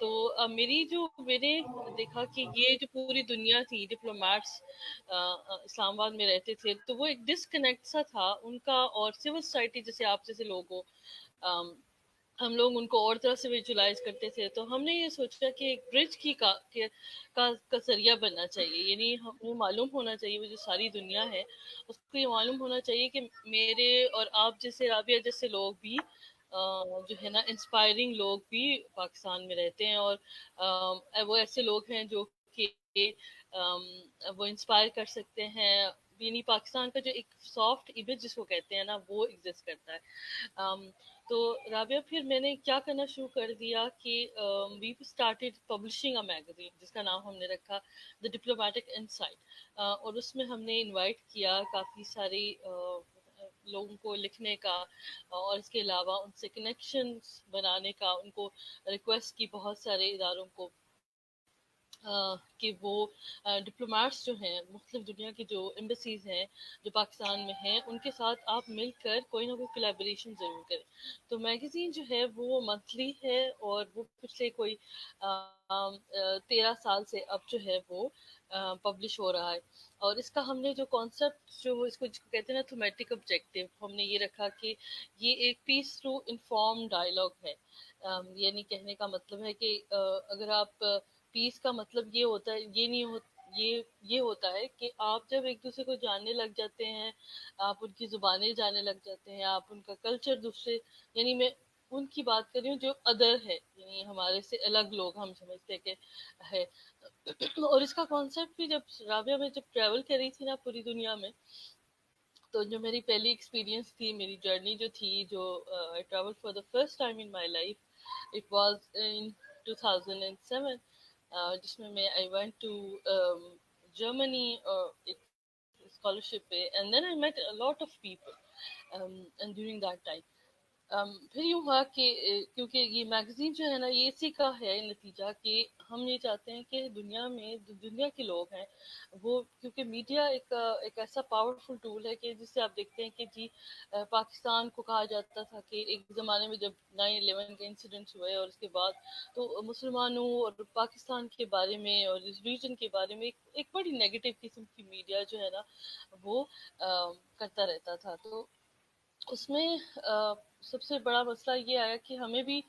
تو میں نے دیکھا کہ یہ جو پوری دنیا تھی ڈپلومیٹس اسلام آباد میں رہتے تھے تو وہ ایک ڈسکنیکٹ سا تھا ان کا اور سول سوسائٹی جیسے آپ جیسے لوگوں ہم لوگ ان کو اور طرح سے ویژولائز کرتے تھے. تو ہم نے یہ سوچا کہ ایک برج کا ذریعہ بننا چاہیے. یعنی ہمیں معلوم ہونا چاہیے وہ جو ساری دنیا ہے اس کو یہ معلوم ہونا چاہیے کہ میرے اور آپ جیسے رابعہ جیسے لوگ بھی جو ہے نا انسپائرنگ لوگ بھی پاکستان میں رہتے ہیں اور وہ ایسے لوگ ہیں جو کہ وہ انسپائر کر سکتے ہیں. یعنی پاکستان کا جو ایک سافٹ امیج جس کو کہتے ہیں نا وہ ایگزسٹ کرتا ہے. تو رابعہ پھر میں نے کیا کرنا شروع کر دیا کہ we started publishing a magazine جس کا نام ہم نے رکھا دا ڈپلومیٹک انسائٹ. اور اس میں ہم نے انوائٹ کیا کافی سارے لوگوں کو لکھنے کا اور اس کے علاوہ ان سے کنیکشنز بنانے کا. ان کو ریکویسٹ کی بہت سارے اداروں کو کہ وہ ڈپلومیٹس جو ہیں مختلف دنیا کی جو ایمبیسیز ہیں جو پاکستان میں ہیں ان کے ساتھ آپ مل کر کوئی نہ کوئی کولیبریشن ضرور کریں. تو میگزین جو ہے وہ منتھلی ہے اور وہ پچھلے کوئی 13 سال سے اب جو ہے وہ پبلش ہو رہا ہے. اور اس کا ہم نے جو کانسیپٹ جو اس کو کہتے ہیں نا تھیمیٹک آبجیکٹو ہم نے یہ رکھا کہ یہ ایک پیس تھرو انفارم ڈائلاگ ہے. یعنی کہنے کا مطلب ہے کہ اگر آپ پیس کا مطلب یہ ہوتا ہے یہ نہیں یہ ہوتا ہے کہ آپ جب ایک دوسرے کو جاننے لگ جاتے ہیں آپ ان کی زبانیں جاننے لگ جاتے ہیں آپ ان کا کلچر دوسرے یعنی میں ان کی بات کر رہی ہوں جو ادر ہے یعنی ہمارے سے الگ لوگ ہم سمجھتے کہ ہے. اور اس کا کانسیپٹ بھی جب رابعہ میں جب ٹریول کر رہی تھی نا پوری دنیا میں تو جو میری پہلی ایکسپیرینس تھی میری جرنی جو تھی جو I traveled for the first time in my life. It was in 2007 جس میں I went to Germany ایک اسکالرشپ پہ and then I met a lot of people and during that time پھر یوں ہوا کہ کیونکہ یہ میگزین جو ہے نا یہ اسی کا ہے نتیجہ کہ ہم یہ چاہتے ہیں کہ دنیا میں دنیا کے لوگ ہیں وہ کیونکہ میڈیا ایک ایسا پاورفل ٹول ہے کہ جس سے آپ دیکھتے ہیں کہ جی پاکستان کو کہا جاتا تھا کہ ایک زمانے میں جب 9/11 کے انسیڈنٹس ہوئے اور اس کے بعد تو مسلمانوں اور پاکستان کے بارے میں اور اس ریجن کے بارے میں ایک بڑی نیگیٹو قسم کی میڈیا جو ہے نا وہ کرتا رہتا تھا. تو اس میں سب سے بڑا مسئلہ یہ آیا کہ ہمیں بھی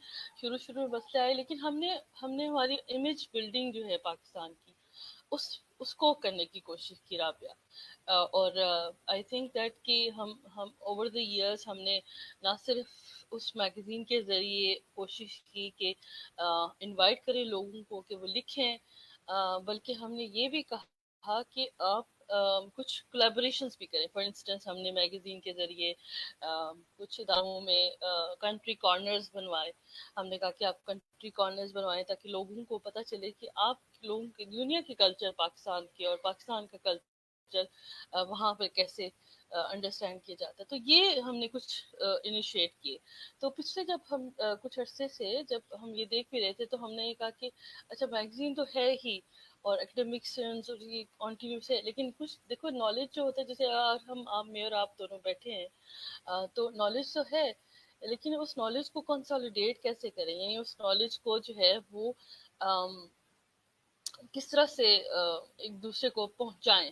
شروع میں مسئلہ آئے لیکن ہم نے ہماری امیج بلڈنگ جو ہے پاکستان کی اس کو کرنے کی کوشش کی رابعہ. اور آئی تھنک دیٹ کہ ہم اوور دا ایئرس ہم نے نہ صرف اس میگزین کے ذریعے کوشش کی کہ انوائٹ کریں لوگوں کو کہ وہ لکھیں بلکہ ہم نے یہ بھی کہا کہ آپ کچھ کولیبوریشنز بھی کریں. فار انسٹنس ہم نے میگزین کے ذریعے کچھ اداروں میں کنٹری کارنرز بنوائے. ہم نے کہا کہ آپ کنٹری کارنرز بنوائیں تاکہ لوگوں کو پتہ چلے کہ آپ لوگوں کی دنیا کے کلچر پاکستان کے اور پاکستان کا کلچر وہاں پہ کیسے انڈرسٹینڈ کیا جاتا ہے. تو یہ ہم نے کچھ انیشیٹ کیے. تو پچھلے جب ہم کچھ عرصے سے جب ہم یہ دیکھ بھی رہے تھے تو ہم نے یہ کہا کہ اچھا میگزین تو ہے ہی اور اکیڈمک سینس اور یہ کنٹینیوس ہے لیکن کچھ دیکھو نالج جو ہوتا ہے جیسے آپ میں اور آپ دونوں بیٹھے ہیں تو نالج تو ہے لیکن اس نالج کو کنسالیڈیٹ کیسے کریں یعنی اس نالج کو جو ہے وہ کس طرح سے ایک دوسرے کو پہنچائیں.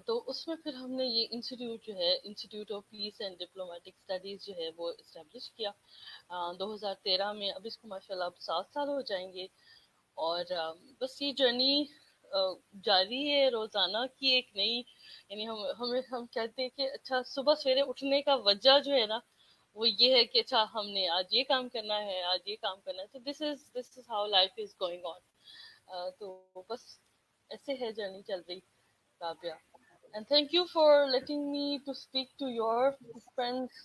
تو اس میں پھر ہم نے یہ انسٹیٹیوٹ جو ہے institute of peace and diplomatic studies جو ہے وہ اسٹیبلش کیا 2013 میں. اب اس کو ماشاءاللہ اب 7 سال ہو جائیں گے اور بس یہ جرنی جاری ہے روزانہ کی ایک نئی یعنی ہم کہتے ہیں کہ اچھا صبح سویرے اٹھنے کا وجہ جو ہے نا وہ یہ ہے کہ اچھا ہم نے آج یہ کام کرنا ہے آج یہ کام کرنا ہے. تو this is how life is going on. تو بس ایسے ہے جرنی چل رہی Rabia. And thank you for letting me to speak to your friends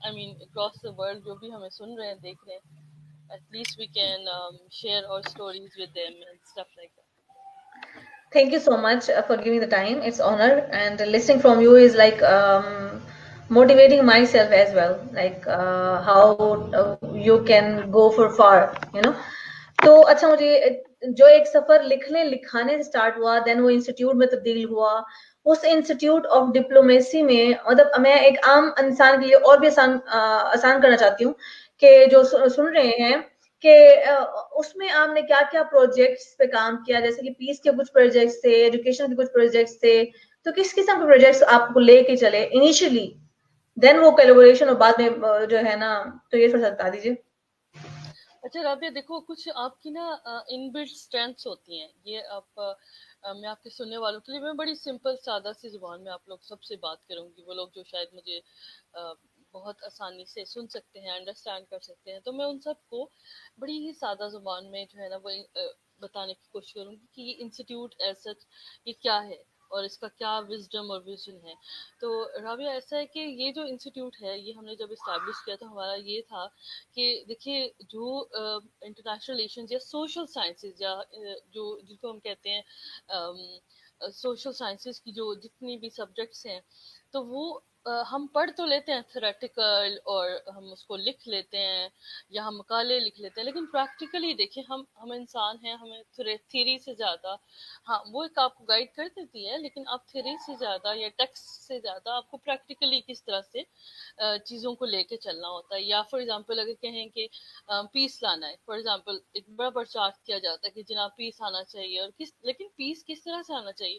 I mean across the world جو بھی ہمیں سن رہے ہیں دیکھ رہے ہیں. At least we can share our stories with them and stuff like that. Thank you so much for giving the time. It's honor and listening from you is like motivating myself as well, like how you can go for far, you know. تو اچھا مجھے جو ایک سفر لکھنے لکھانے سے start ہوا دین وہ انسٹیٹیوٹ میں تبدیل ہوا. اس انسٹیٹیوٹ آف ڈپلومیسی میں مطلب میں ایک عام انسان کے لیے اور بھی آسان کرنا چاہتی ہوں کہ جو سن رہے ہیں کہ اس میں آپ نے کیا کیا پروجیکٹس پہ کام کیا, جیسے کہ پیس کے کچھ پروجیکٹس تھے, ایجوکیشن کے کچھ پروجیکٹس تھے, تو کس قسم کے پروجیکٹس آپ کو لے کے چلے انیشلی, دین وہ کولیبوریشن اور بعد میں جو ہے نا, تو یہ تھوڑا سا بتا دیجیے. اچھا رابعہ, دیکھو کچھ آپ کی نا ان بلٹ اسٹرینتھس ہوتی ہیں, یہ آپ میں آپ کے سننے والوں کے لیے میں بڑی سمپل سادہ سی زبان میں آپ لوگ سب سے بات کروں گی, وہ لوگ جو شاید مجھے بہت آسانی سے سن سکتے ہیں, انڈرسٹینڈ کر سکتے ہیں, تو میں ان سب کو بڑی ہی سادہ زبان میں جو ہے نا وہ بتانے کی کوشش کروں گی کہ یہ انسٹیٹیوٹ ایسا یہ کیا ہے اور اس کا کیا وزڈم اور ویژن ہے. تو رابعہ ایسا ہے کہ یہ جو انسٹیٹیوٹ ہے یہ ہم نے جب اسٹیبلش کیا تو ہمارا یہ تھا کہ دیکھیے جو انٹرنیشنل ریلیشنز یا سوشل سائنسز یا جو جن کو ہم کہتے ہیں سوشل سائنسز کی جو جتنی بھی سبجیکٹس ہیں, تو وہ ہم پڑھ تو لیتے ہیں تھیوریٹیکل اور ہم اس کو لکھ لیتے ہیں یا ہم مقالے لکھ لیتے ہیں, لیکن پریکٹیکلی دیکھیں ہم انسان ہیں, ہمیں تھیوری سے زیادہ, ہاں وہ ایک آپ کو گائیڈ کر دیتی ہے, لیکن آپ تھیوری سے زیادہ یا ٹیکسٹ سے زیادہ آپ کو پریکٹیکلی کس طرح سے چیزوں کو لے کے چلنا ہوتا ہے. یا فار ایگزامپل اگر کہیں کہ پیس لانا ہے, فار ایگزامپل ایک بڑا پرچار کیا جاتا ہے کہ جناب پیس آنا چاہیے, اور لیکن پیس کس طرح سے آنا چاہیے,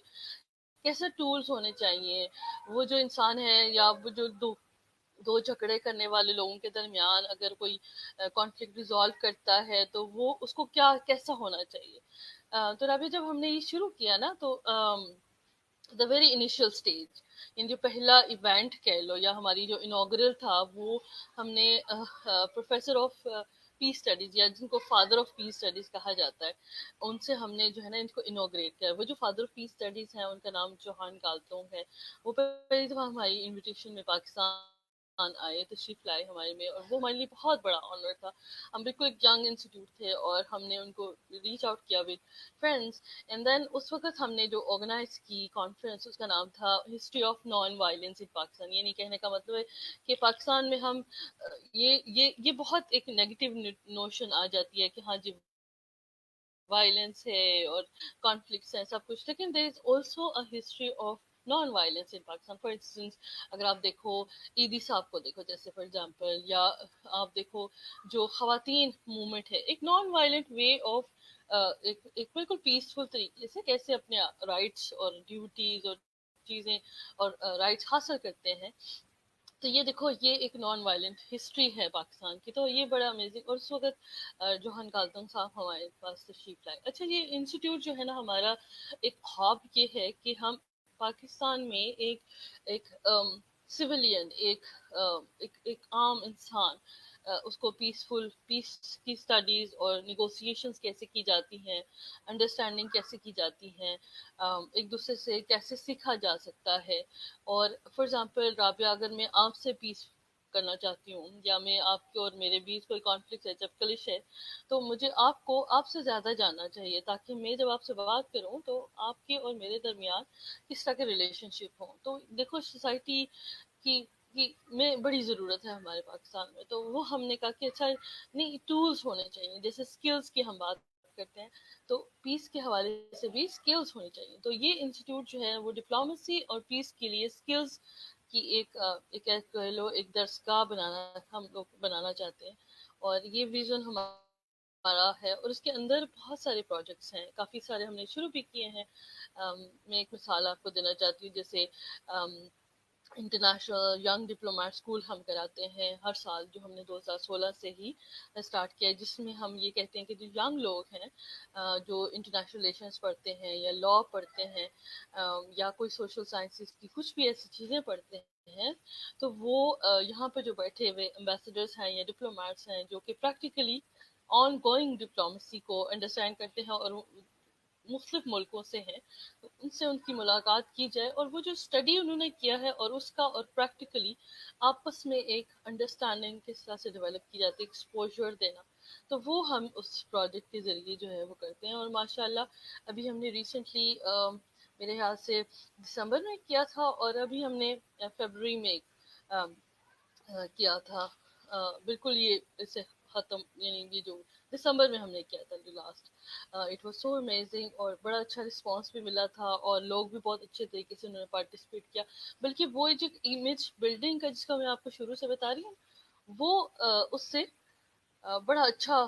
کیسے ٹولز ہونے چاہیے, وہ جو انسان ہے یا وہ جو دو جھگڑے کرنے والے لوگوں کے درمیان اگر کوئی کانفلکٹ ریزالو کرتا ہے تو وہ اس کو کیسا ہونا چاہیے. تو رابعہ جب ہم نے یہ شروع کیا نا تو دا ویری انیشیل اسٹیج, ان جو پہلا ایونٹ کہہ لو یا ہماری جو انوگرل تھا, وہ ہم نے پروفیسر آف پیس اسٹڈیز یا جن کو فادر آف پیس اسٹڈیز کہا جاتا ہے, ان سے ہم نے جو ہے نا ان کو انوگریٹ کیا. وہ جو فادر آف پیس اسٹڈیز ہیں ان کا نام جوہان گالتونگ ہے, وہ پہلی دفعہ ہماری انویٹیشن میں پاکستان آئے, تشریف لائے ہمارے میں, اور وہ ہمارے لیے بہت بڑا آنر تھا. ہم بالکل ایک ینگ انسٹیٹیوٹ تھے اور ہم نے ان کو ریچ آؤٹ کیا ود فرینڈس, اینڈ دین اس وقت ہم نے جو آرگنائز کی کانفرنس اس کا نام تھا history of non violence in Pakistan. یہ نہیں کہنے کا مطلب ہے کہ پاکستان میں ہم یہ بہت ایک نیگیٹو نوشن آ جاتی ہے کہ ہاں جی وائلنس ہے اور کانفلکٹس ہیں سب کچھ, لیکن there is also a history of non violence in Pakistan. For instance اگر آپ دیکھو عیدی صاحب کو دیکھو جیسے فار ایگزامپل, یا آپ دیکھو جو خواتین موومنٹ ہے, ایک نان وائلنٹ وے آف ایک بالکل پیسفل طریقے سے کیسے اپنے رائٹس اور ڈیوٹیز اور چیزیں اور رائٹس حاصل کرتے ہیں. تو یہ دیکھو یہ ایک نان وائلنٹ ہسٹری ہے پاکستان کی, تو یہ بڑا امیزنگ. اور اس وقت جوہان گالتنگ صاحب ہمارے پاس تشریف لائے. اچھا یہ انسٹیٹیوٹ جو ہے نا ہمارا ایک خواب یہ ہے کہ ہم پاکستان میں ایک سویلین ایک عام انسان اس کو پیس کی اسٹڈیز اور نیگوسیشنز کیسے کی جاتی ہیں, انڈرسٹینڈنگ کیسے کی جاتی ہیں, ایک دوسرے سے کیسے سیکھا جا سکتا ہے. اور فار ایگزامپل رابعہ اگر میں آپ سے پیس کرنا چاہتی ہوں یا میں آپ کے اور میرے بیچ کوئی کانفلکٹ ہے, جب کلش ہے, تو مجھے آپ سے زیادہ جاننا چاہیے تاکہ میں جب آپ سے بات کروں تو آپ کے اور میرے درمیان کس طرح کے ریلیشن شپ ہوں. تو دیکھو سوسائٹی کی میں بڑی ضرورت ہے ہمارے پاکستان میں, تو وہ ہم نے کہا کہ اچھا نہیں ٹولز ہونے چاہیے, جیسے اسکلز کی ہم بات کرتے ہیں تو پیس کے حوالے سے بھی اسکلز ہونی چاہیے. تو یہ انسٹیٹیوٹ جو ہے وہ ڈپلومیسی اور پیس کے لیے اسکلز کی ایک درسگاہ ہم لوگ بنانا چاہتے ہیں, اور یہ ویژن ہمارا ہے. اور اس کے اندر بہت سارے پروجیکٹس ہیں, کافی سارے ہم نے شروع بھی کیے ہیں. میں ایک مثال آپ کو دینا چاہتی ہوں, جیسے انٹرنیشنل ینگ ڈپلومیٹ اسکول ہم کراتے ہیں ہر سال, جو ہم نے 2016 سے ہی اسٹارٹ کیا ہے, جس میں ہم یہ کہتے ہیں کہ جو ینگ لوگ ہیں جو انٹرنیشنل ریلیشنز پڑھتے ہیں یا لا پڑھتے ہیں یا کوئی سوشل سائنسز کی کچھ بھی ایسی چیزیں پڑھتے ہیں, تو وہ یہاں پہ جو بیٹھے ہوئے امبیسڈرز ہیں یا ڈپلومیٹس ہیں جو کہ پریکٹیکلی آن گوئنگ ڈپلومیسی کو انڈرسٹینڈ کرتے ہیں اور مختلف ملکوں سے ہیں, تو ان سے ان کی ملاقات کی جائے اور وہ جو اسٹڈی انہوں نے کیا ہے اور اس کا اور پریکٹیکلی آپس میں ایک انڈرسٹینڈنگ کس طرح سے ڈیولپ کی جاتی ہے, ایکسپوجر دینا, تو وہ ہم اس پروجیکٹ کے ذریعے جو ہے وہ کرتے ہیں. اور ماشاء اللہ ابھی ہم نے ریسنٹلی میرے خیال سے دسمبر میں کیا تھا, اور ابھی ہم نے فیبروری میں کیا تھا, بالکل یہ اسے ختم, یعنی یہ جو دسمبر میں ہم نے کیا تھا جو last, it was so amazing, اور بڑا اچھا رسپانس بھی ملا تھا, اور لوگ بھی بہت اچھے طریقے سے انہوں نے پارٹیسپیٹ کیا. بلکہ وہ جو امیج بلڈنگ کا جس کا میں آپ کو شروع سے بتا رہی ہوں, وہ اس سے بڑا اچھا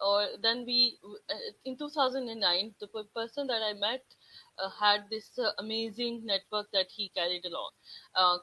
or then we in 2009 the person that I met had this amazing network that he carried along.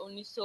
1900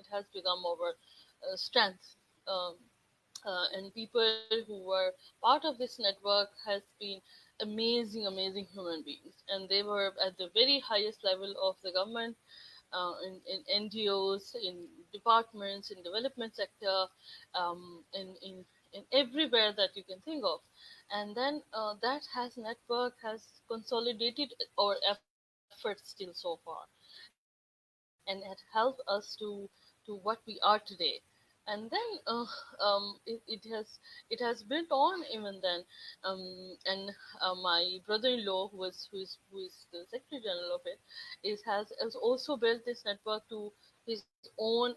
it has become our strength. And people who were part of this network has been amazing human beings, and they were at the very highest level of the government, in NGOs, in departments, in development sector, in everywhere that you can think of. And then that network has consolidated our efforts still so far, and it helped us to what we are today. And then it has built on even then. And my brother-in-law, who is the secretary general of it, has also built this network to his own,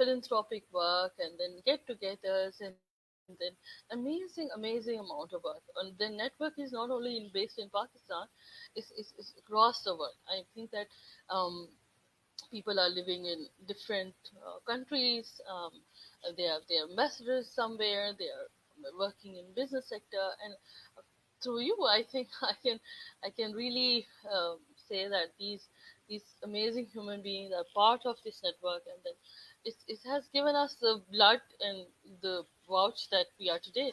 philanthropic work, and then get-togethers, and then amazing amount of work. And the network is not only based in Pakistan, it's across the world. I think that people are living in different countries. They are ambassadors somewhere. They are working in business sector, and through you, I think I can really say that these amazing human beings are part of this network, and then it has given us the blood and the vouch that we are today.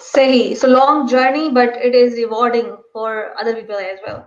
Sahi. It's a long journey, but it is rewarding for other people as well.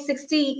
60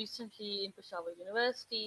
recently in Peshawar University,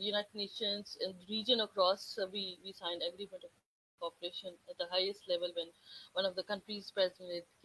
United Nations and region across, we signed agreement of cooperation at the highest level when one of the country's president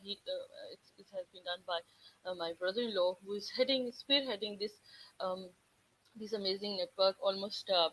it has been done by my brother-in-law who is spearheading this amazing network. Almost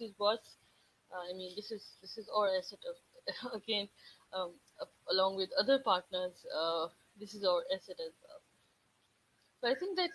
is worth, I mean, this is our asset of, again, um, along with other partners, this is our asset as well. So I think that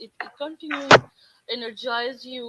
it continues energize you,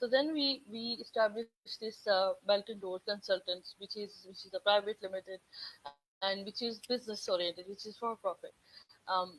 So then we established this Belt and Road Consultants, which is a private limited and which is business oriented, which is for profit.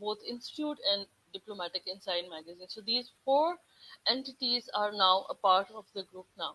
both institute and diplomatic inside magazine. So these four entities are now a part of the group now.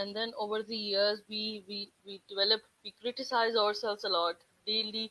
And then over the years we developed, we criticize ourselves a lot daily.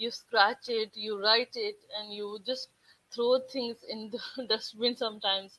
you scratch it, you write it, and you just throw things in the dustbin sometimes.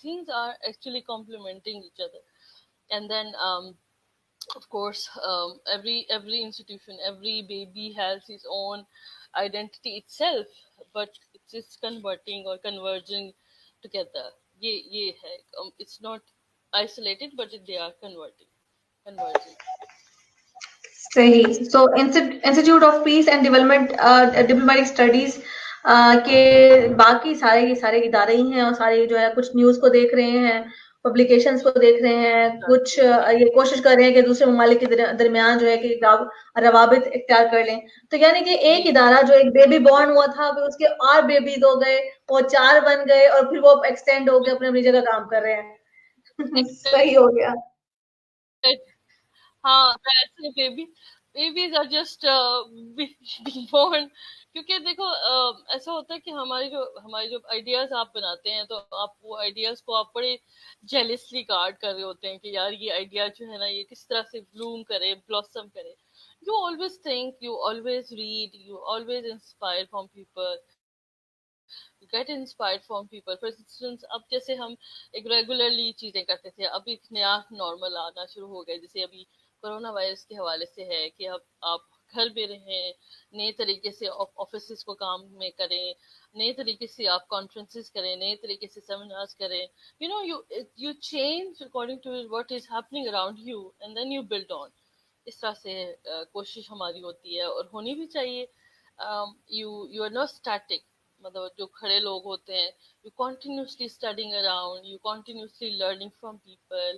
things are actually complementing each other. And then of course, every institution, every baby has its own identity itself, but it's converting or converging together. یہ ہے, it's not isolated but they are converging. صحیح. So institute of peace and development diplomatic studies کے باقی سارے ادارے ہی ہیں, اور سارے جو ہے کچھ نیوز کو دیکھ رہے ہیں, پبلیکیشنز کو دیکھ رہے ہیں, کچھ یہ کوشش کر رہے ہیں کہ دوسرے ممالک کے درمیان جو ہے کہ روابط اختیار کر لیں. تو یعنی کہ ایک ادارہ جو ایک بیبی بورن ہوا تھا, پھر اس کے اور بیبیز ہو گئے, وہ 4 بن گئے, اور پھر وہ ایکسٹینڈ ہو کے اپنی جگہ کام کر رہے ہیں. صحیح ہو گیا. ہاں, ایسے بیبیز آر جسٹ بورن. کیونکہ دیکھو ایسا ہوتا ہے کہ ہمارے جو آئیڈیاز آپ بناتے ہیں, تو آپ وہ آئیڈیاز کو آپ بڑے جیلسلی گارڈ کر رہے ہوتے ہیں کہ یار یہ آئیڈیا جو ہے نا یہ کس طرح سے بلوم کرے, بلاسم کرے. You always think, you always read, you always inspire from people. Get inspired from people. For instance, اب جیسے ہم ایک ریگولرلی چیزیں کرتے تھے, اب ایک نیا نارمل آنا شروع ہو گیا. جیسے ابھی کرونا وائرس کے حوالے سے ہے کہ اب آپ گھر پہ رہیں, نئے طریقے سے آفیسز کو کام میں کریں, نئے طریقے سے آپ کانفرنسز کریں, نئے طریقے سے سیمینارز کریں. You change according to what is happening around you and then you build on. اس طرح سے کوشش ہماری ہوتی ہے, اور ہونی بھی چاہیے. You are not static. مطلب جو کھڑے لوگ ہوتے ہیں, you continuously studying around, you continuously learning from people.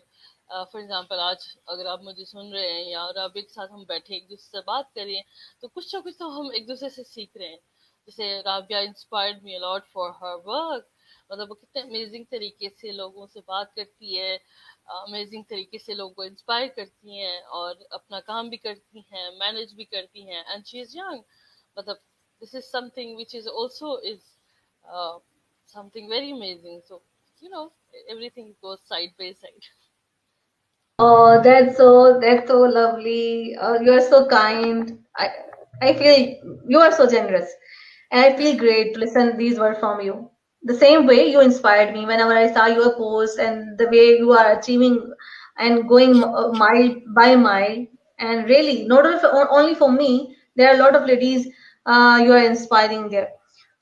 For example آج اگر آپ مجھے سن رہے ہیں یا رابطے کے ساتھ ہم بیٹھے ایک دوسرے سے بات کریں, تو کچھ نہ کچھ تو ہم ایک دوسرے سے سیکھ رہے ہیں. جیسے Rabia inspired me a lot for her work. مطلب وہ کتنے امیزنگ طریقے سے لوگوں سے بات کرتی ہے, امیزنگ طریقے سے لوگوں کو انسپائر کرتی ہیں, اور اپنا کام بھی کرتی ہیں, مینج بھی کرتی ہیں, اینڈ شی از ینگ. مطلب this is something which is also is something very amazing. So everything goes side by side. Oh, that's so lovely. You are so kind. I feel you are so generous, and I feel great to listen these words from you. The same way you inspired me whenever I saw your post and the way you are achieving and going mile by mile. And really, not only for me, there are a lot of ladies you are inspiring there.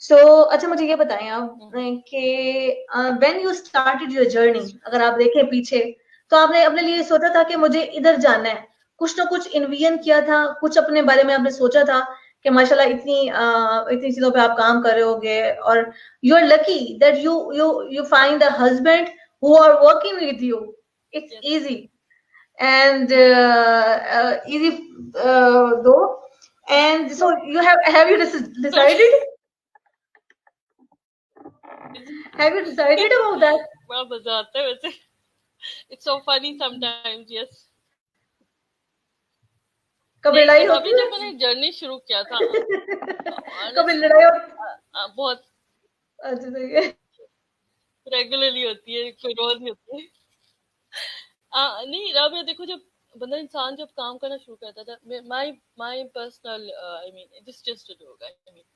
So, اچھا مجھے یہ بتائیں آپ کہ when you started your journey, اگر آپ دیکھیں پیچھے, تو آپ نے اپنے لیے سوچا تھا کہ مجھے ادھر جانا ہے, کچھ نہ کچھ انویژن کیا تھا, کچھ اپنے بارے میں آپ نے سوچا تھا کہ ماشاءاللہ اتنی چیزوں پہ آپ کام کر رہے ہوگے, اور you are lucky that you find a husband who are working with you. It's easy and easy though. And so have you decided? Have you decided about that? بڑا مزہ آتا ہے ویسے. It's so funny sometimes, yes. کبھی لڑائی ہوتی ابھی ہے, جب میں نے جرنی شروع کیا تھا کبھی لڑائی بہت اچھا صحیح ہے, ریگولرلی ہوتی ہے, کوئی روز نہیں ہوتی ہے. نہیں رابعہ, دیکھو جب بندہ انسان جب کام کرنا شروع کرتا تھا, my personal I mean this is just a joke, I mean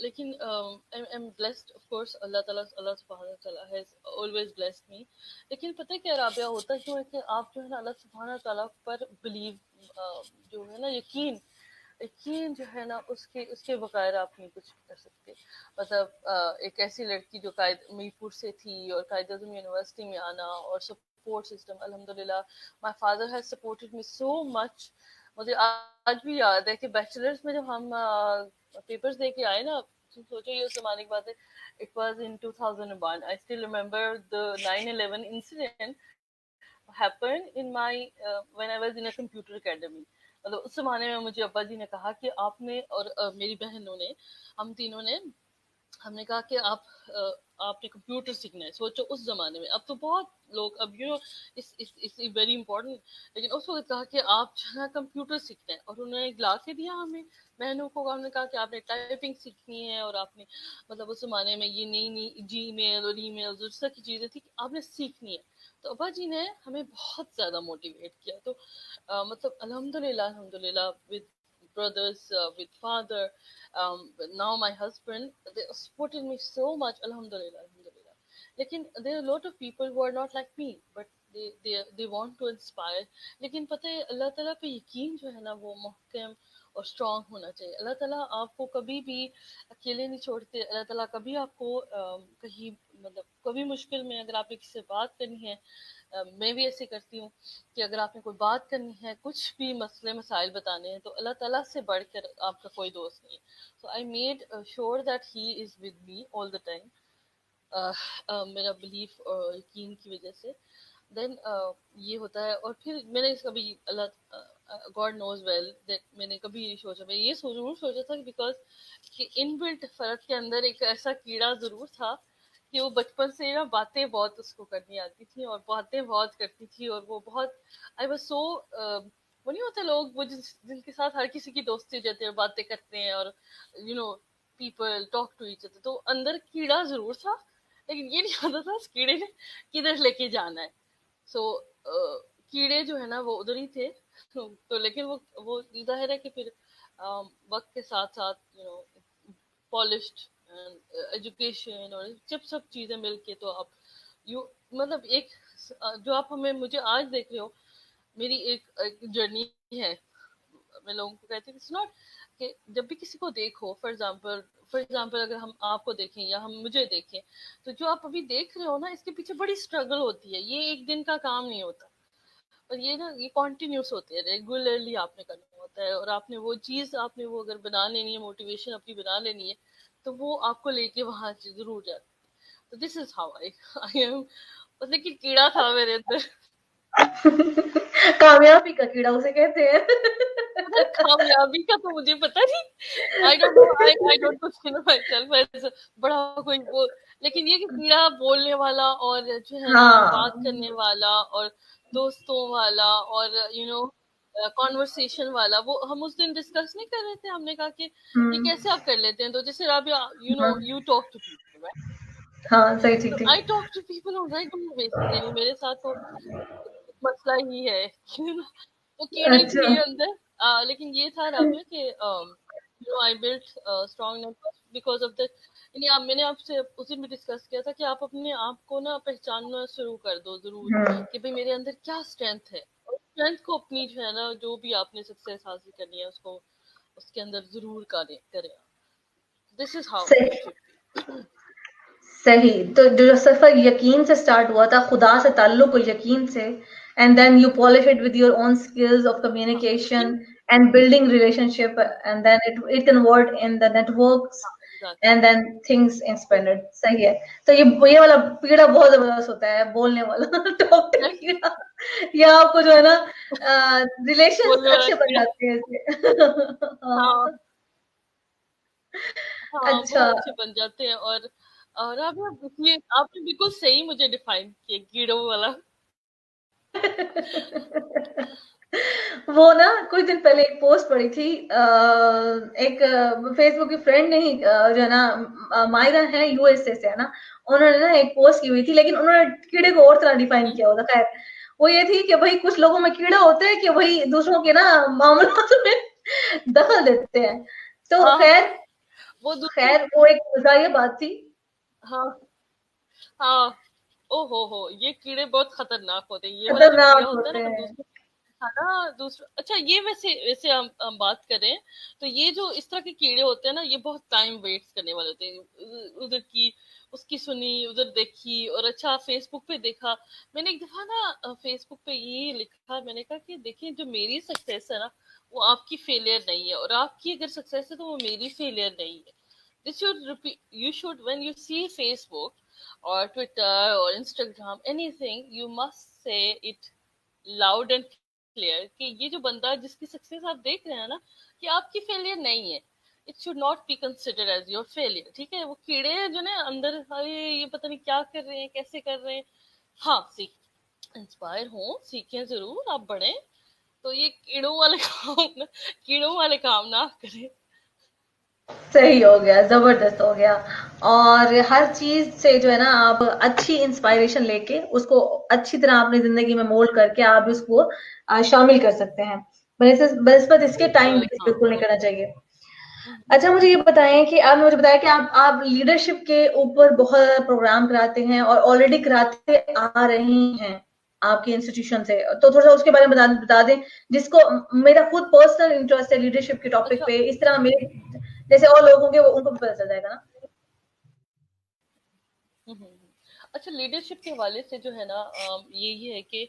لیکن I'm blessed of course, اللہ سبحانہ تعالیٰ has always blessed me. لیکن پتہ ہے کیا رابعہ, ہوتا کیوں ہے کہ آپ جو ہے نا اللہ سبحانہ تعالیٰ پر بلیو, جو ہے نا یقین جو ہے نا, اس کے بغیر آپ نہیں کچھ کر سکتے. مطلب ایک ایسی لڑکی جو میر پور سے تھی, اور قائد اعظم یونیورسٹی میں آنا, اور سپورٹ سسٹم الحمدللہ, my father has supported me so much. مجھے آج بھی یاد ہے کہ بیچلرز میں جب ہم پیپرز دے کے آئے نا, سوچو یہ اس زمانے کی بات ہے, it was in 2001. I still remember the 9/11 incident happened in my when I was in a computer academy. مطلب اس زمانے میں مجھے ابا جی نے کہا کہ آپ نے, اور میری بہنوں نے, ہم تینوں نے, ہم نے کہا کہ آپ نے کمپیوٹر سیکھنا ہے. سوچو اس زمانے میں, اب تو بہت لوگ, اب ویری امپورٹنٹ, لیکن اس وقت کہا کہ آپ جو ہے کمپیوٹر سیکھنا ہے. اور انہوں نے لا کے دیا ہمیں بہنوں کو, ہم نے کہا کہ آپ نے ٹائپنگ سیکھنی ہے, اور آپ نے مطلب اس زمانے میں یہ نئی جی میل اور ای میل اور اس طرح کی چیزیں تھی کہ آپ نے سیکھنی ہے. تو ابا جی نے ہمیں بہت زیادہ موٹیویٹ کیا. تو مطلب الحمدللہ with brothers, with father, now my husband, they supported me so much, alhamdulillah. لیکن there are a lot of people who are not like me, but they want to inspire. لیکن پتہ ہے اللہ تعالیٰ پہ یقین جو ہے نا وہ محکم اور اسٹرانگ ہونا چاہیے. اللہ تعالیٰ آپ کو کبھی بھی اکیلے نہیں چھوڑتے. اللہ تعالیٰ کبھی آپ کو کہیں مطلب کبھی مشکل میں اگر آپ نے کسی سے بات کرنی ہے, میں بھی ایسے کرتی ہوں کہ اگر آپ نے کوئی بات کرنی ہے, کچھ بھی مسئلے مسائل بتانے ہیں, تو اللہ تعالیٰ سے بڑھ کر آپ کا کوئی دوست نہیں ہے. So I made sure that he is with me all the time, میرا بلیف اور یقین کی وجہ سے. دین یہ ہوتا ہے. اور پھر میں نے کبھی اللہ گاڈ نوز ویل دیٹ میں نے کبھی نہیں سوچا, میں یہ ضرور سوچا تھا بیکاز کہ ان بلٹ فرق کے اندر ایک ایسا کیڑا ضرور تھا کہ وہ بچپن سے نا باتیں بہت اس کو کرنی آتی تھی اور باتیں بہت کرتی تھی, اور وہ بہت آئی واز سو وہ نہیں ہوتے لوگ وہ جن کے ساتھ ہر کسی کی دوستی ہو جاتی ہے اور باتیں کرتے ہیں اور you know people talk to each other. تو اندر کیڑا ضرور تھا لیکن یہ نہیں آتا تھا اس کیڑے نے کدھر لے کے جانا ہے. سو کیڑے جو ہے نا وہ ادھر ہی تھے. تو لیکن وہ ظاہر ہے کہ پھر وقت کے ساتھ ساتھ یو نو پالشڈ ایجوکیشن اور جب سب چیزیں مل کے تو آپ یو مطلب ایک جو آپ مجھے آج دیکھ رہے ہو, میری ایک جرنی ہے. میں لوگوں کو کہتی ہوں اٹس ناٹ کہ جب بھی کسی کو دیکھو, فار ایگزامپل اگر ہم آپ کو دیکھیں یا ہم مجھے دیکھیں, تو جو آپ ابھی دیکھ رہے ہو نا اس کے پیچھے بڑی اسٹرگل ہوتی ہے. یہ ایک دن کا کام نہیں ہوتا, اور یہ نا یہ کنٹینیوس ہوتے ہیں, ریگولرلی آپ نے کرنا ہوتا ہے. اور آپ نے وہ چیز آپ نے وہ اگر بنا لینی ہے, موٹیویشن اپنی بنا لینی ہے, تو وہ آپ کو لے کے وہاں ضرور جاتی. تو this is how I am. لیکن کیڑا تھا میرے اندر. کامیابی کا کیڑا اسے کہتے ہیں. کامیابی کا تو مجھے پتا نہیں, I don't know, I don't consider myself as بڑا کوئی وہ. لیکن یہ کہ کیڑا بولنے والا اور جو ہے نا بات کرنے والا اور دوستوں والا اور یو نو کانورسیشن والا, وہ ہم اس دن ڈسکس نہیں کر رہے تھے. ہم نے کہا کہ یہ کیسے آپ کر لیتے ہیں. تو جیسے Rabia you know you talk to people, ہاں صحیح, ٹھیک تو ٹھیک. I talk to people on regular basis. یعنی میرے ساتھ تو مسئلہ ہی ہے وہ کیڑے اچھا. تھے اندر. لیکن یہ تھا رابعہ کہ you know I built strong network because of that. یعنی میں نے آپ سے اس دن بھی ڈسکس کیا تھا کہ آپ اپنے آپ کو نا پہچاننا شروع کر دو ضرور کہ بھئی میرے اندر کیا اسٹرینتھ ہے, اور اسٹرینتھ کو اپنی جو ہے نا جو بھی آپ نے سکسیس حاصل کرنی ہے اس کو اس کے اندر ضرور کریں. This is how it should be. صحیح. تو جو سفر یقین سے سٹارٹ ہوا تھا, خدا سے تعلق اور یقین سے, and then you polish it with your own skills of communication and building relationship, and then it convert in the networks, and then things expanded. صحیح ہے. تو یہ والا کیڑا بہت زبردست ہوتا ہے, بولنے والا ڈاکٹر کیڑا. یا آپ کو جو ہے نا ریلیشن اچھے بن جاتے ہیں اس سے. ہاں اچھا. بہت اچھے بن جاتے ہیں. اور آپ نے بالکل صحیح مجھے ڈیفائن کیا کیڑوں والا. وہ نا کچھ دن پہلے ایک پوسٹ پڑی تھی, ایک فیس بک کی فرینڈ نے ہی جو ہے نا مائرا ہے یو ایس اے سے ہے نا, انہوں نے نا ایک پوسٹ کی ہوئی تھی, لیکن انہوں نے کیڑے کو اور طرح ڈیفائن کیا ہوتا. خیر وہ یہ تھی کہ بھائی کچھ لوگوں میں کیڑا ہوتا ہے کہ وہی دوسروں کے نا معاملات میں دخل دیتے ہیں. تو خیر وہ ایک مزاحیہ بات تھی. ہاں ہاں ہو یہ کیڑے بہت خطرناک ہوتے ہیں. یہ والا جو کیڑا خطرناک ہوتا ہے ہوتے نا ہیں. دوسرا. اچھا یہ ویسے ہم بات کریں تو یہ جو اس طرح کے کیڑے ہوتے ہیں نا, یہ بہت ٹائم ویسٹ کرنے والے ہوتے ہیں. ادھر کی اس کی سنی, ادھر دیکھی, اور اچھا فیس بک پہ دیکھا. میں نے ایک دفعہ نا فیس بک پہ یہ لکھا, میں نے کہا کہ دیکھیں جو میری سکسیس ہے نا وہ آپ کی فیلئر نہیں ہے, اور آپ کی اگر سکسیس ہے تو وہ میری فیلئر نہیں ہے. This should repeat. You should, when you see Facebook or Twitter or Instagram, anything, you must say it loud and clear کہ یہ جو بندہ جس کی سکسیس آپ دیکھ رہے ہیں نا, کہ آپ کی فیلئر نہیں ہے. It should not be considered as your failure. ٹھیک ہے. وہ کیڑے جو نا اندر یہ پتہ نہیں کیا کر رہے ہیں, کیسے کر رہے ہیں. ہاں انسپائر ہوں, سیکھیں ضرور, آپ بڑھیں. تو یہ کیڑوں والے کام نہ کریں. صحیح ہو گیا, زبردست ہو گیا. اور ہر چیز سے جو ہے نا آپ اچھی انسپائریشن لے کے اس کو اچھی طرح اپنی زندگی میں مولڈ کر کے آپ اس کو شامل کر سکتے ہیں. بنسبت اس کے ٹائم ویسٹ بالکل نہیں کرنا چاہیے. اچھا مجھے یہ بتائیں کہ آپ نے مجھے بتایا کہ آپ لیڈرشپ کے اوپر بہت پروگرام کراتے ہیں اور آلریڈی کراتے آ رہی ہیں. آپ کے انسٹیٹیوشن سے, تو تھوڑا سا اس کے بارے میں بتا دیں, جس کو میرا خود پرسنل انٹرسٹ ہے لیڈرشپ کے ٹاپک پہ, اس طرح میرے جیسے اور لوگ ہوں گے ان کو بھی پتا چل جائے گا نا. اچھا, لیڈرشپ کے حوالے سے جو ہے نا یہی ہے کہ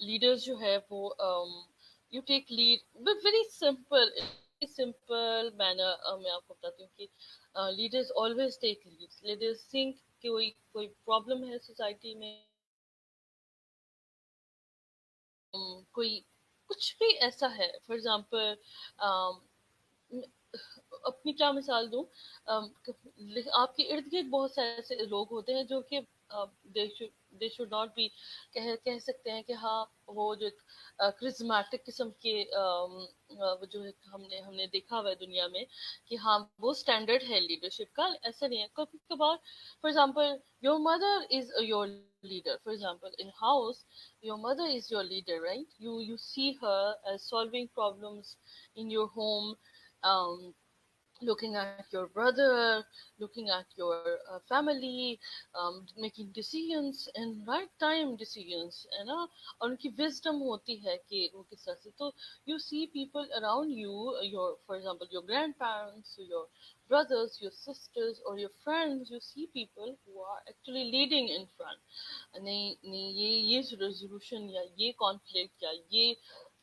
لیڈرز جو ہے وہ you take lead very simple manner. میں آپ کو بتاتی ہوں کہ leaders always take lead. Leaders think کہ کوئی پرابلم ہے سوسائٹی میں, کوئی کچھ بھی ایسا ہے, فار ایگزامپل اپنی کیا مثال دوں, آپ کے ارد گرد بہت سے ایسے لوگ ہوتے ہیں جو کہ دے شوڈ ناٹ بی, کہہ سکتے ہیں کہ ہاں وہ جو کرزمیٹک قسم کے جو ہم نے دیکھا ہوا ہے دنیا میں کہ ہاں وہ اسٹینڈرڈ ہے لیڈرشپ کا. ایسا نہیں ہے. کبھی کبھار for example your mother is your leader. For example, in house, your mother is your leader, right? You see her as solving problems in your home, looking at your brother, looking at your family, making decisions and right time decisions, ہے نا, اور ان کی wisdom ہوتی ہے کہ وہ کس طرح سے. تو you see people around you, your for example your grandparents, your brothers, your sisters or your friends, you see people who are actually leading in front. نہیں یہ ریزولوشن یا یہ کانفلکٹ یا یہ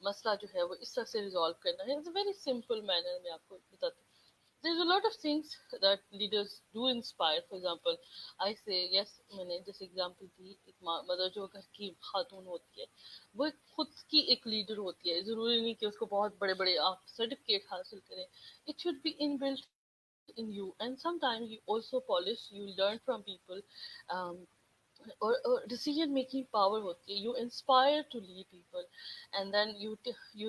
مسئلہ جو ہے وہ اس طرح سے ریزالو کرنا ہے. It's a very simple manner. میں آپ کو بتاتی ہوں, there's a lot of things that leaders do inspire. For example, I say yes, میں نے جیسے ایگزامپل دی, ایک مدر جو گھر کی خاتون ہوتی ہے وہ خود کی ایک لیڈر ہوتی ہے. ضروری نہیں کہ اس کو بہت بڑے بڑے آپ سرٹیفکیٹ حاصل کریں. It should be inbuilt in you, and sometimes you also polish, you learn from people, اور ڈیسیژن میکنگ پاور ہوتی ہے. You inspire to lead people and then you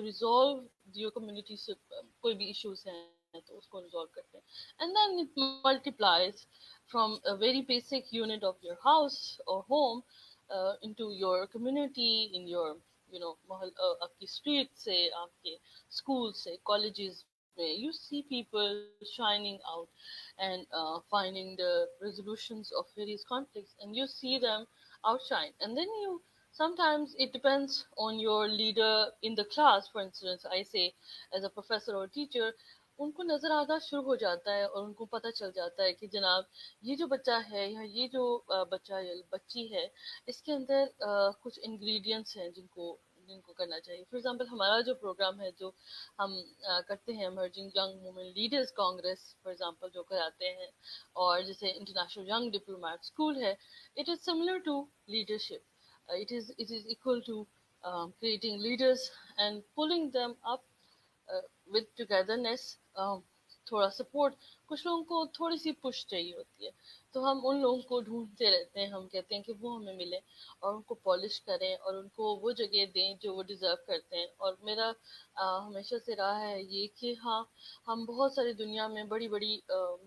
resolve your community سے کوئی بھی ایشوز ہیں تو اس کو ریزالو کرتے ہیں. And then it multiplies from very basic unit of your house اور home into your community, in your آپ کی اسٹریٹ سے, آپ کے اسکول سے, کالجز میں. You see people shining out and finding the resolutions of various conflicts, and you see them outshine. And then sometimes it depends on your leader in the class. For instance, I say as a professor or teacher, ان کو نظر آنا شروع ہو جاتا ہے اور ان کو پتہ چل جاتا ہے کہ جناب یہ جو بچہ ہے یا یہ جو بچہ یا بچی ہے اس کے اندر کچھ انگریڈینٹس ہیں جن کو کرنا چاہیے. فار ایگزامپل ہمارا جو پروگرام ہے جو ہم کرتے ہیں emerging young women leaders congress for example جو کراتے ہیں, اور جیسے انٹرنیشنل ینگ ڈپلومیٹ اسکول ہے, it is similar to leadership. it is equal to creating leaders and pulling them up with togetherness. تھوڑا سپورٹ, کچھ لوگوں کو تھوڑی سی پش چاہیے ہوتی ہے, تو ہم ان لوگوں کو ڈھونڈتے رہتے ہیں. ہم کہتے ہیں کہ وہ ہمیں ملیں اور ان کو پالش کریں اور ان کو وہ جگہ دیں جو وہ ڈیزرو کرتے ہیں. اور میرا ہمیشہ سے رہا ہے یہ کہ ہاں ہم بہت ساری دنیا میں بڑی بڑی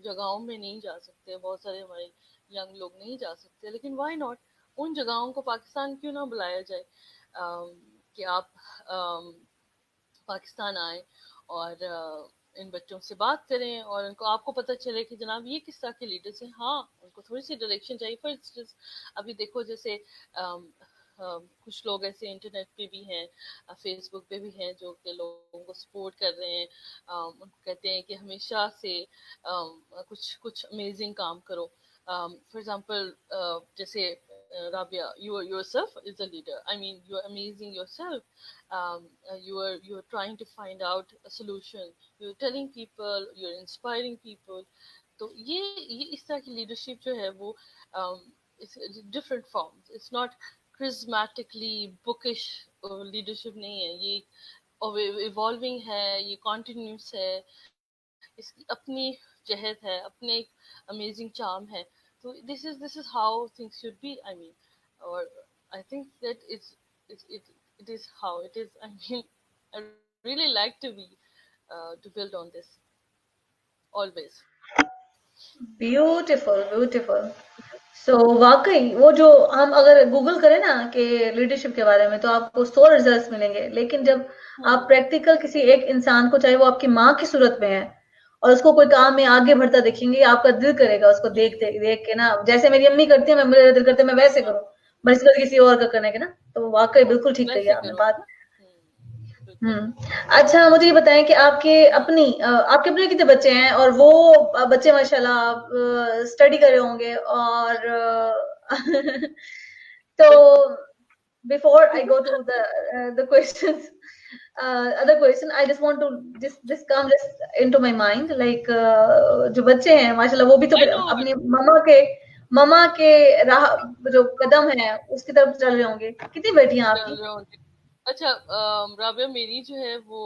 جگہوں میں نہیں جا سکتے, بہت سارے ہمارے ینگ لوگ نہیں جا سکتے, لیکن وائی ناٹ ان جگہوں کو پاکستان کیوں نہ بلایا جائے کہ آپ پاکستان آئیں اور ان بچوں سے بات کریں اور ان کو آپ کو پتہ چلے کہ جناب یہ کس طرح کے لیڈرز ہیں. ہاں ان کو تھوڑی سی ڈائریکشن چاہیے. فار انسٹنس ابھی دیکھو جیسے کچھ لوگ ایسے انٹرنیٹ پہ بھی ہیں, فیس بک پہ بھی ہیں جو کہ لوگوں کو سپورٹ کر رہے ہیں, ان کو کہتے ہیں کہ ہمیشہ سے کچھ امیزنگ کام کرو. فار ایگزامپل جیسے Rabia, you yourself is a leader. I mean, you're amazing yourself. You're trying to find out a solution. You're telling people, you're inspiring people. تو یہ اس طرح کی لیڈرشپ جو ہے وہ different forms. It's not charismatically بکش leadership نہیں ہے, یہ ایوالونگ ہے, یہ کنٹینیوس ہے, اس کی اپنی جہت ہے, اپنے ایک امیزنگ چارم ہے. So this is how things should be. I mean, or I think that it is how it is. I mean, I really like to build on this always. Beautiful. So واقعی وہ جو ہم اگر Google کریں نا کہ leadership کے بارے میں تو آپ کو 100 ریزلٹس ملیں گے, لیکن جب آپ پریکٹیکل کسی ایک انسان کو, چاہے وہ آپ کی ماں کی صورت میں ہے, اور اس کو کوئی کام میں آگے بڑھتا دیکھیں گے, آپ کا دل کرے گا اس کو دیکھ کے نا, جیسے میری امی کرتی ہیں میرا دل کرتا ہے میں ویسے کروں, بس کسی اور کا کرنے کے نا. تو واقعی بالکل ٹھیک کہی ویسے آپ نے کرو بات. بالکل. اچھا مجھے یہ بتائیں کہ آپ کے اپنے کتنے بچے ہیں, اور وہ بچے ماشاءاللہ اسٹڈی کر رہے ہوں گے, اور تو before I go to the questions, other question, I just want to this come just into my mind, like جو بچے ہیں ماشاءاللہ وہ بھی تو اپنے ماما کے راہ جو قدم ہے اس کی طرف چل رہے ہوں گے. کتنی بیٹیاں آپ کی؟ اچھا رابعہ میری جو ہے وہ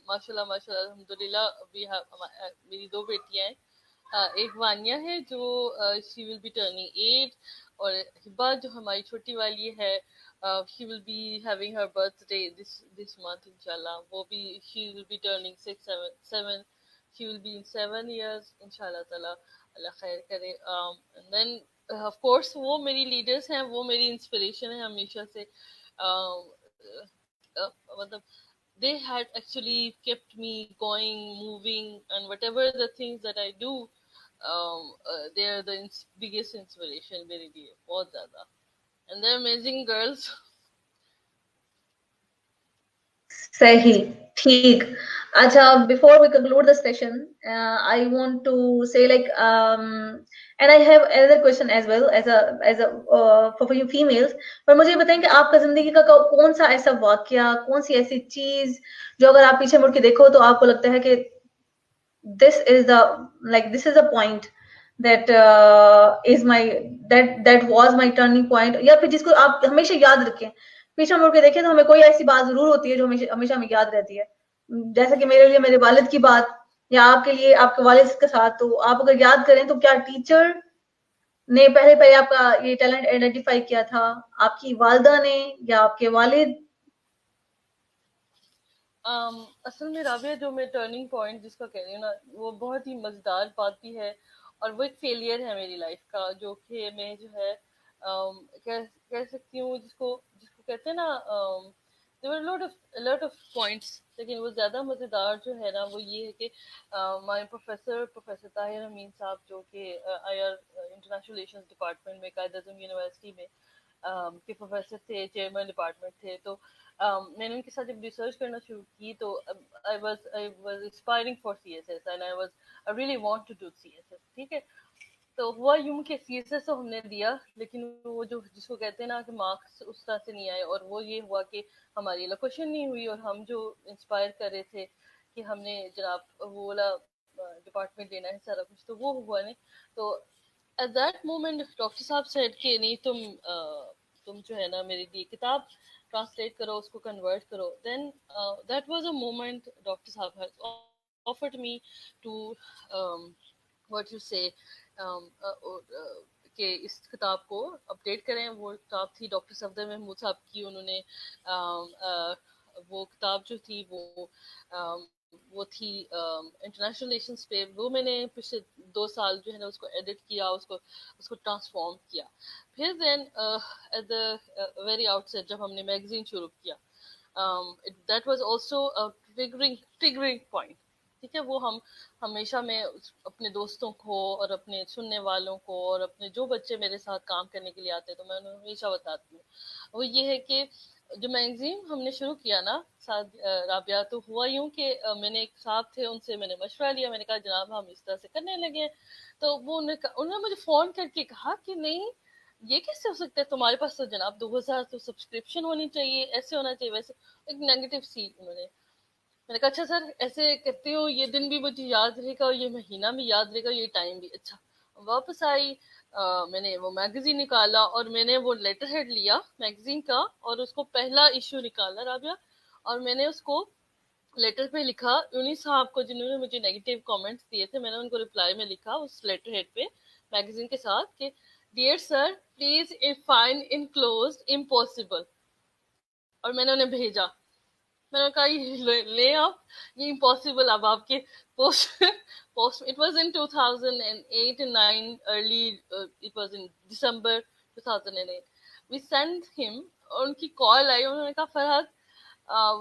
ماشاءاللہ الحمدللہ ابھی میری 2 بیٹیاں ہیں. ایک وانیہ ہے جو she will be turning 8, اور ہبا جو ہماری چھوٹی والی ہے she will be having her birthday this month inshallah. وہ بھی she will be turning 7. she will be in 7 years inshallah تعالی, اللہ خیر کرے. and then of course وہ میری لیڈرز ہیں, وہ میری انسپریشن ہے ہمیشہ سے. مطلب they had actually kept me going, moving, and whatever the things that I do, they are the biggest inspiration میرے لیے بہت زیادہ, and they're amazing girls. صحیح, ٹھیک. اچھا, before we conclude the session, I want to say like and I have another question as well as a for you females. پر مجھے بتائیں کہ آپ کا زندگی کا کون سا ایسا واقعہ, کون سی ایسی چیز جو اگر آپ پیچھے مڑ کے دیکھو تو آپ کو لگتا ہے کہ this is the point that is my that was my turning point, یا پھر جس کو آپ ہمیشہ یاد رکھیں. پیچھے مڑ کے دیکھیں تو ہمیں کوئی ایسی بات ضرور ہوتی ہے جو ہمیشہ ہمیں یاد رہتی ہے, جیسے کہ میرے لیے میرے والد کی بات, یا آپ کے لیے آپ کے والد کے ساتھ. تو آپ اگر یاد کریں تو کیا ٹیچر نے پہلے آپ کا یہ ٹیلنٹ آئیڈینٹیفائی کیا تھا, آپ کی والدہ نے, یا آپ کے والد؟ اصل میں رابعہ جو میں ٹرننگ پوائنٹ جس کا کہہ رہی ہوں نا, وہ بہت ہی مزیدار بات بھی ہے, اور وہ ایک فیلئر ہے میری لائف کا, جو کہ میں جو ہے کہہ سکتی ہوں جس کو کہتے ہیں نا there were a lot of points, لیکن وہ زیادہ مزیدار جو ہے نا وہ یہ ہے کہ ہمارے پروفیسر طاہر امین صاحب, جو کہ IR انٹرنیشنل ریلیشنز ڈپارٹمنٹ میں قائد اعظم یونیورسٹی میں کے پروفیسر تھے, چیئرمین ڈپارٹمنٹ تھے. تو میں نے ان کے ساتھ جب ریسرچ کرنا شروع کی تو I was aspiring for CSS and I really want to do CSS. ٹھیک ہے, تو ہوا یوں کہ CSS تو ہم نے دیا, لیکن وہ جو جس کو کہتے ہیں نا کہ مارکس اس طرح سے نہیں آئے, اور وہ یہ ہوا کہ ہماری الوکیشن نہیں ہوئی, اور ہم جو انسپائر کر رہے تھے کہ ہم نے جناب وہ والا ڈپارٹمنٹ لینا ہے سارا کچھ, تو وہ ہوا نہیں. تو ایٹ دیٹ مومنٹ ڈاکٹر صاحب سیڈ کہ نہیں تم جو ہے نا میرے لیے کتاب ٹرانسلیٹ کرو, اس کو کنورٹ کرو. Then that was a moment doctor صاحب has offered me to what you say کہ اس کتاب کو اپڈیٹ کریں. وہ کتاب تھی ڈاکٹر صفدر محمود صاحب کی, انہوں نے وہ کتاب جو تھی وہ تھی انٹرنیشنل ریلیشنز پہ. وہ میں نے پچھلے 2 سال جو ہے نا اس کو ایڈٹ کیا, اس کو ٹرانسفارم کیا. پھر دین ایٹ دا ویری آؤٹ سیٹ جب ہم نے میگزین شروع کیا, that was also triggering point. ٹھیک ہے, وہ ہم ہمیشہ میں اپنے دوستوں کو اور اپنے سننے والوں کو اور اپنے جو بچے میرے ساتھ کام کرنے کے لیے آتے ہیں تو میں انہیں ہمیشہ بتاتی ہوں. وہ یہ ہے کہ جو میگزین ہم نے شروع کیا نا ساتھ رابعہ, تو ہوا یوں کہ میں نے ایک صاحب تھے, ان سے میں نے مشورہ لیا. میں نے کہا جناب ہم اس طرح سے کرنے لگے ہیں. تو وہ انہوں نے مجھے فون کر کے کہا کہ نہیں یہ کیسے ہو سکتا ہے, تمہارے پاس تو جناب 2000 تو سبسکرپشن ہونی چاہیے, ایسے ہونا چاہیے ویسے. ایک نیگیٹو سی انہوں نے. میں نے کہا اچھا سر ایسے کرتے ہو, یہ دن بھی مجھے یاد رہے گا, اور یہ مہینہ بھی یاد رہے گا, یہ ٹائم بھی. اچھا واپس آئی, میں نے وہ میگزین نکالا, اور میں نے وہ لیٹر ہیڈ لیا میگزین کا, اور اس کو پہلا ایشو نکالا رابعہ, اور میں نے اس کو لیٹر پہ لکھا انہیں صاحب کو جنہوں نے مجھے نیگیٹو کامنٹس دیے تھے. میں نے ان کو رپلائی میں لکھا اس لیٹر ہیڈ پہ میگزین کے ساتھ کہ dear sir please find enclosed impossible, اور میں نے انہیں بھیجا. میں نے کہا یہ لے آپ, یہ امپاسبل اب آپ کے post it was in 2008 and 9 early it was in December 2008 we sent him. ان کی کال آئی, انہوں نے کہا فرحت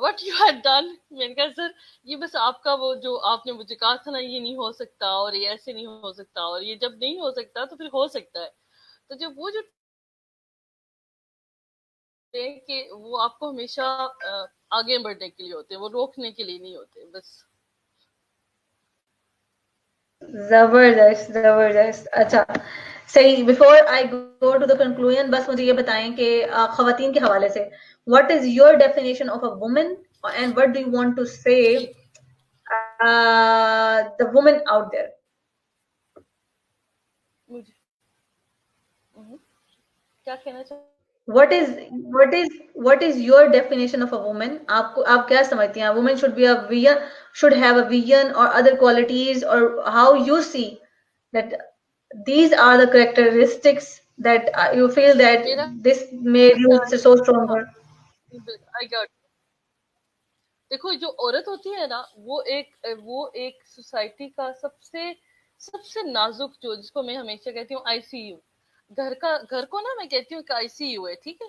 what you had done. میں نے کہا سر یہ بس آپ کا وہ جو آپ نے مجھے کہا تھا نا یہ نہیں ہو سکتا اور یہ ایسے نہیں ہو سکتا, اور یہ جب نہیں ہو سکتا تو پھر ہو سکتا ہے. تو جب وہ جو ہیں کہ وہ آپ کو ہمیشہ آگے بڑھنے کے لیے ہوتے ہیں, وہ روکنے کے لیے نہیں ہوتے. بس زبردست زبردست. اچھا صحیح. Before I go to the conclusion, بس مجھے یہ بتائیں کہ خواتین کے حوالے سے what is your definition of a woman and what do you want to say the woman out there? مجھے کیا کہنا چاہتے what is your definition of a woman? آپ کیا سمجھتی ہیں woman should be a vision, should have a vision or other qualities, or how you see that these are the characteristics that you feel that میرا this made you so stronger? I got دیکھو جو عورت ہوتی ہے نا وہ ایک society کا سب سے نازک, جو جس کو میں ہمیشہ کہتی ہوں آئی سی یو, گھر کو نا میں کہتی ہوں کہ آئی سی یو ہے, ٹھیک ہے.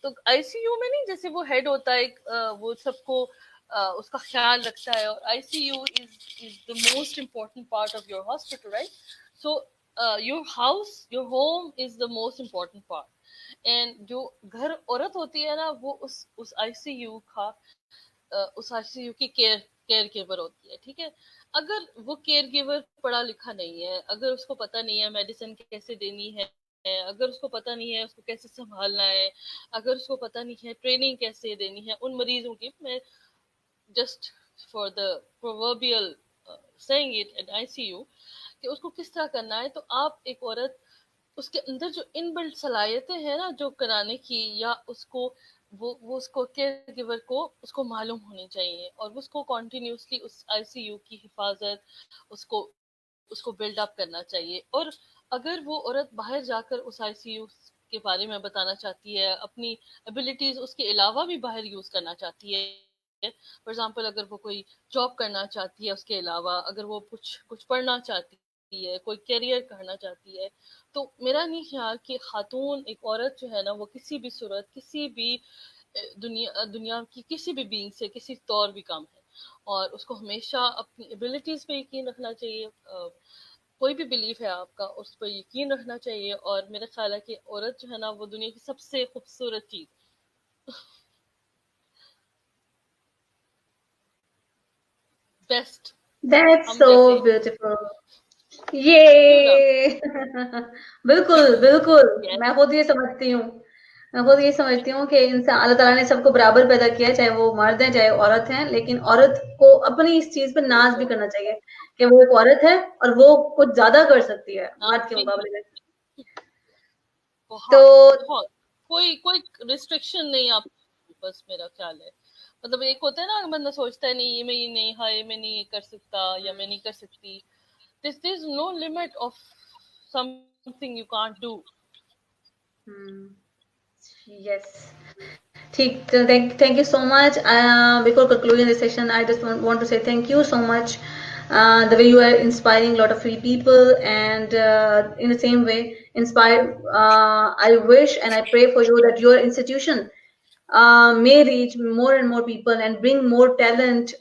تو آئی سی یو میں نہیں, جیسے وہ ہیڈ ہوتا ہے وہ سب کو اس کا خیال رکھتا ہے, اور I C U is the most important part of your hospital, right. So your house, your home is the most important part. And جو گھر عورت ہوتی ہے نا وہ اس آئی سی یو کا اس آئی سی یو کی کیئر گیور ہوتی ہے, ٹھیک ہے. اگر وہ کیئر گیور پڑھا لکھا نہیں ہے, اگر اس کو پتہ نہیں ہے میڈیسن کیسے دینی ہے, اگر اس کو پتہ نہیں ہے اس کو کیسے سنبھالنا ہے, اگر اس کو پتہ نہیں ہے ٹریننگ کیسے دینی ہے ان مریضوں کی, میں just for the proverbial seeing it at I C U کہ اس کو کس طرح کرنا ہے, تو آپ ایک عورت اس کے اندر جو ان بلٹ صلاحیتیں ہیں نا جو کرانے کی, یا اس کو وہ اس کو کیئر گیور کو اس کو معلوم ہونی چاہیے, اور اس کو continuously us I C you کی حفاظت اس کو بلڈ اپ کرنا چاہیے. اور اگر وہ عورت باہر جا کر اس آئی سی یو کے بارے میں بتانا چاہتی ہے, اپنی ابیلٹیز اس کے علاوہ بھی باہر یوز کرنا چاہتی ہے, فار ایگزامپل اگر وہ کوئی جاب کرنا چاہتی ہے, اس کے علاوہ اگر وہ کچھ پڑھنا چاہتی ہے, کوئی کیریئر کرنا چاہتی ہے, تو میرا نہیں خیال کہ خاتون ایک عورت جو ہے نا وہ کسی بھی صورت, کسی بھی دنیا کی کسی بھی بینگ سے کسی طور بھی کم ہے, اور اس کو ہمیشہ اپنی ایبلٹیز پہ یقین رکھنا چاہیے. کوئی بھی بلیف ہے آپ کا اس پہ یقین رکھنا چاہیے, اور میرا خیال ہے کہ عورت جو ہے نا وہ دنیا کی سب سے خوبصورت چیز. بیسٹ That's ہم so جیسے beautiful. ٹرو نا. یہ بالکل بالکل, میں خود یہ سمجھتی ہوں, میں خود یہ سمجھتی ہوں کہ انسان, اللہ تعالیٰ نے سب کو برابر پیدا کیا, چاہے وہ مرد ہیں چاہے عورت ہیں, لیکن عورت کو اپنی اس چیز پہ ناز بھی کرنا چاہیے کہ وہ ایک عورت ہے اور وہ کچھ زیادہ کر سکتی ہے مرد کے مقابلے میں. تو بہت کوئی ریسٹرکشن نہیں آپ, بس میرا خیال ہے مطلب ایک ہوتا ہے نا بندہ سوچتا ہے نہیں یہ میں یہ نہیں, ہائے میں نہیں کر سکتا یا میں نہیں کر سکتی, there is no limit of something you can't do. yes. Thank you so much. Before concluding this session, I just want to say thank you so much. The way you are inspiring a lot of free people, and in the same way, inspire. I wish and I pray for you that your institution may reach more and more people and bring more talent,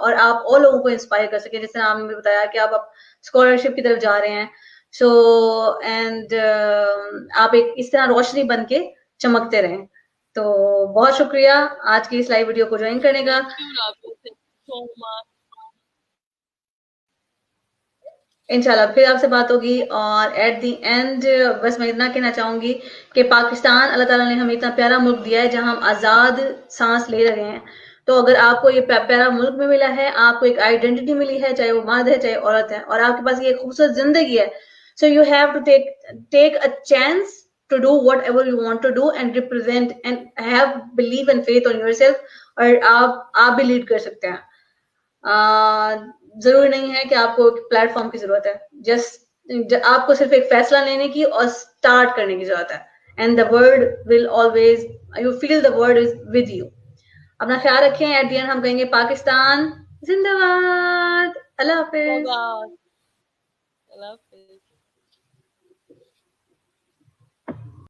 اور آپ اور لوگوں کو inspire کر سکیں, جیسے آپ نے بتایا کہ آپ اسکالرشپ کی طرف جا رہے ہیں. سو اینڈ آپ ایک اس طرح روشنی بن کے چمکتے رہیں. تو بہت شکریہ آج کی اس لائیو ویڈیو کو جوائن کرنے کا. انشاءاللہ پھر آپ سے بات ہوگی. اور ایٹ دی اینڈ بس میں اتنا کہنا چاہوں گی کہ پاکستان, اللہ تعالیٰ نے ہمیں اتنا پیارا ملک دیا ہے جہاں ہم آزاد سانس لے رہے ہیں. تو اگر آپ کو یہ پیارا ملک میں ملا ہے, آپ کو ایک آئیڈینٹی ملی ہے, چاہے وہ مرد ہے چاہے عورت ہے, اور آپ کے پاس یہ خوبصورت زندگی ہے, so you have to take a chance to do whatever you want to do and represent and have belief and faith on yourself, اور آپ بھی لیڈ کر سکتے ہیں. ضروری نہیں ہے کہ آپ کو ایک پلیٹ فارم کی ضرورت ہے, جسٹ آپ کو صرف ایک فیصلہ لینے کی اور اسٹارٹ کرنے کی ضرورت ہے. And the world will always, you feel the world is with you. اپنا خیال رکھیں. ایٹ دی اینڈ ہم کہیں گے پاکستان زندہ باد. اللہ حافظ. اللہ حافظ.